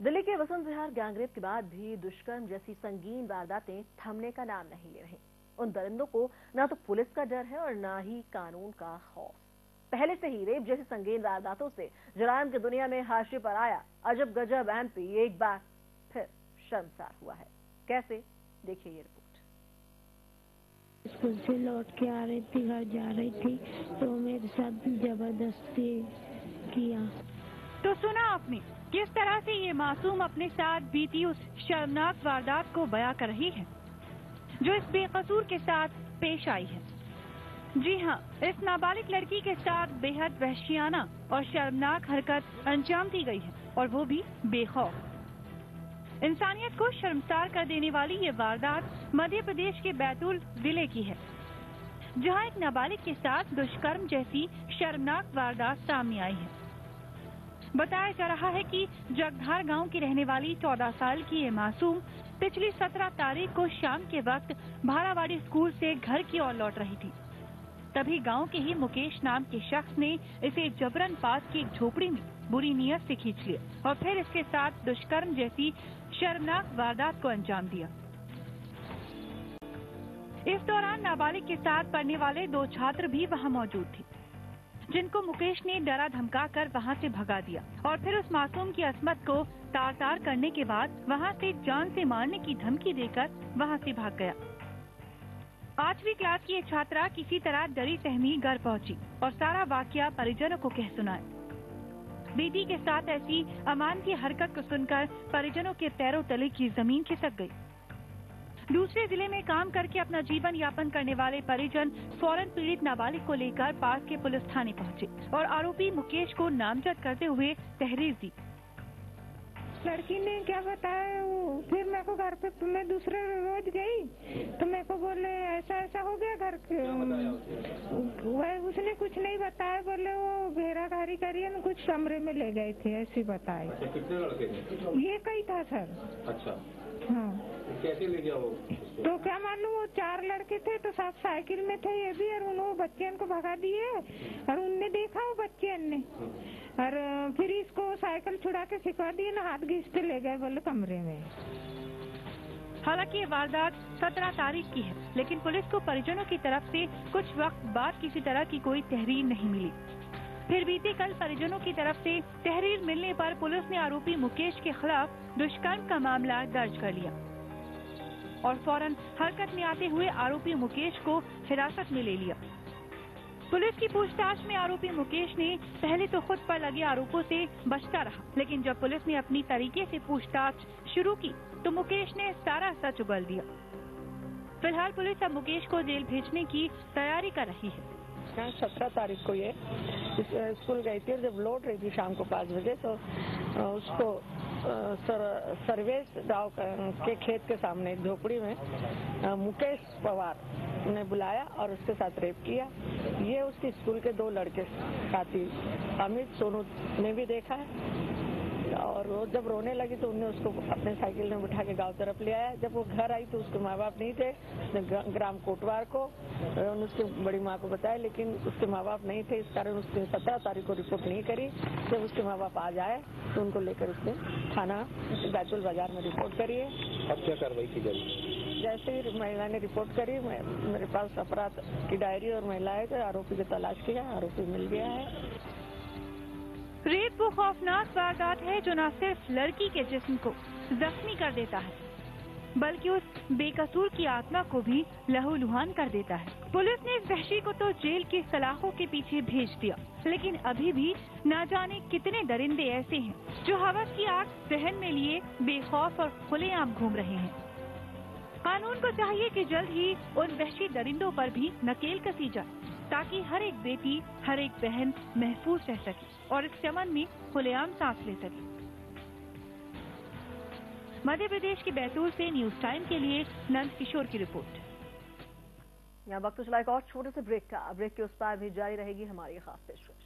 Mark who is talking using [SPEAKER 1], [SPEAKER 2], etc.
[SPEAKER 1] दिल्ली के वसंत विहार गैंगरेप के बाद भी दुष्कर्म जैसी संगीन वारदातें थमने का नाम नहीं ले रही। उन दरिंदों को न तो पुलिस का डर है और न ही कानून का खौफ। पहले से ही रेप जैसी संगीन वारदातों से जराइम की दुनिया में हाशिए पर आया अजब गजब एमपी एक बार फिर शर्मसार हुआ है। कैसे, देखिए ये रिपोर्ट।
[SPEAKER 2] स्कूल से लौट के आ रही थी, घर जा रही थी तो मेरे साथ जबरदस्ती किया।
[SPEAKER 3] तो सुना आपने किस तरह से ये मासूम अपने साथ बीती उस शर्मनाक वारदात को बयां कर रही है जो इस बेकसूर के साथ पेश आई है। जी हाँ, इस नाबालिग लड़की के साथ बेहद वहशियाना और शर्मनाक हरकत अंजाम दी गई है और वो भी बेखौफ। इंसानियत को शर्मसार कर देने वाली ये वारदात मध्य प्रदेश के बैतूल जिले की है, जहाँ एक नाबालिग के साथ दुष्कर्म जैसी शर्मनाक वारदात सामने आई है। बताया जा रहा है कि जगधार गांव की रहने वाली 14 साल की ये मासूम पिछली 17 तारीख को शाम के वक्त भारावाड़ी स्कूल से घर की ओर लौट रही थी। तभी गांव के ही मुकेश नाम के शख्स ने इसे जबरन पास की एक झोपड़ी में बुरी नीयत से खींच लिया और फिर इसके साथ दुष्कर्म जैसी शर्मनाक वारदात को अंजाम दिया। इस दौरान नाबालिग के साथ पढ़ने वाले 2 छात्र भी वहां मौजूद थे, जिनको मुकेश ने डरा धमका कर वहां से भगा दिया और फिर उस मासूम की अस्मत को तार-तार करने के बाद वहां से जान से मारने की धमकी देकर वहां से भाग गया। 8वीं क्लास की एक छात्रा किसी तरह डरी सहमी घर पहुंची और सारा वाकया परिजनों को कह सुनाया। बेटी के साथ ऐसी अमानवीय हरकत को सुनकर परिजनों के पैरों तले की जमीन खिसक गई। दूसरे जिले में काम करके अपना जीवन यापन करने वाले परिजन फौरन पीड़ित नाबालिग को लेकर पास के पुलिस थाने पहुंचे और आरोपी मुकेश को नामजद करते हुए तहरीर दी।
[SPEAKER 2] लड़की ने क्या बताया, फिर मेरे को घर पे मैं दूसरे रोज गई तो मेरे को बोले ऐसा ऐसा हो गया घर के। वह उसने कुछ नहीं बताया, बोले वो घेराघारी करी है, कुछ कमरे में ले गए थे, ऐसे बताए।
[SPEAKER 4] कितने लड़के थे?
[SPEAKER 2] ये कई था सर।
[SPEAKER 4] अच्छा,
[SPEAKER 2] हाँ।
[SPEAKER 4] कैसे ले गया वो?
[SPEAKER 2] तो क्या मालूम, वो 4 लड़के थे तो सब साइकिल में थे ये भी, और उन्होंने बच्चे को भगा दिए और उनने देखा वो बच्चे ने और फिर इसको साइकिल छुड़ा के सिखा दिए ना, हाथ घींचते ले गए बोले कमरे में।
[SPEAKER 3] हालांकि ये वारदात 17 तारीख की है, लेकिन पुलिस को परिजनों की तरफ से कुछ वक्त बाद किसी तरह की कोई तहरीर नहीं मिली। फिर बीते कल परिजनों की तरफ से तहरीर मिलने पर पुलिस ने आरोपी मुकेश के खिलाफ दुष्कर्म का मामला दर्ज कर लिया और फौरन हरकत में आते हुए आरोपी मुकेश को हिरासत में ले लिया। पुलिस की पूछताछ में आरोपी मुकेश ने पहले तो खुद पर लगे आरोपों से बचता रहा, लेकिन जब पुलिस ने अपनी तरीके से पूछताछ शुरू की तो मुकेश ने सारा सच उगल दिया। फिलहाल पुलिस अब मुकेश को जेल भेजने की तैयारी कर रही है।
[SPEAKER 5] 17 तारीख को ये स्कूल गई थी और जब लौट रही थी शाम को 5 बजे तो उसको सर्वेश गांव के खेत के सामने एक झोपड़ी में मुकेश पवार ने बुलाया और उसके साथ रेप किया। ये उसके स्कूल के 2 लड़के साथी अमित सोनू ने भी देखा है और वो जब रोने लगी तो उन्होंने उसको अपने साइकिल में बिठा के गांव तरफ ले आया। जब वो घर आई तो उसके माँ बाप नहीं थे। उसने ग्राम कोटवार को उसकी बड़ी माँ को बताया, लेकिन उसके माँ बाप नहीं थे, इस कारण उसने 17 तारीख को रिपोर्ट नहीं करी। जब उसके माँ बाप आ जाए तो उनको लेकर उसने थाना बैतूल बाजार में रिपोर्ट करी है।
[SPEAKER 4] अब क्या कार्रवाई की जाएगी?
[SPEAKER 5] जैसे ही महिला ने रिपोर्ट करी, मेरे पास अपराध की डायरी और महिला है तो आरोपी की तलाश किया, आरोपी मिल गया है।
[SPEAKER 3] रेप वो खौफनाक वारदात है जो न सिर्फ लड़की के जिस्म को जख्मी कर देता है, बल्कि उस बेकसूर की आत्मा को भी लहूलुहान कर देता है। पुलिस ने इस वहशी को तो जेल की सलाखों के पीछे भेज दिया, लेकिन अभी भी न जाने कितने दरिंदे ऐसे हैं जो हवस की आग सहन में लिए बेखौफ और खुलेआम घूम रहे हैं। कानून को चाहिए कि जल्द ही उन वहशी दरिंदों पर भी नकेल कसी जाए, ताकि हर एक बेटी, हर एक बहन महफूज रह सके और इस चमन में खुलेआम सांस ले सके। मध्य प्रदेश के बैतूल से न्यूज टाइम के लिए नंद किशोर की रिपोर्ट।
[SPEAKER 1] यहाँ वक्त चला एक और छोटे से ब्रेक का। ब्रेक के उस पार भी जारी रहेगी हमारी खास पेशकश।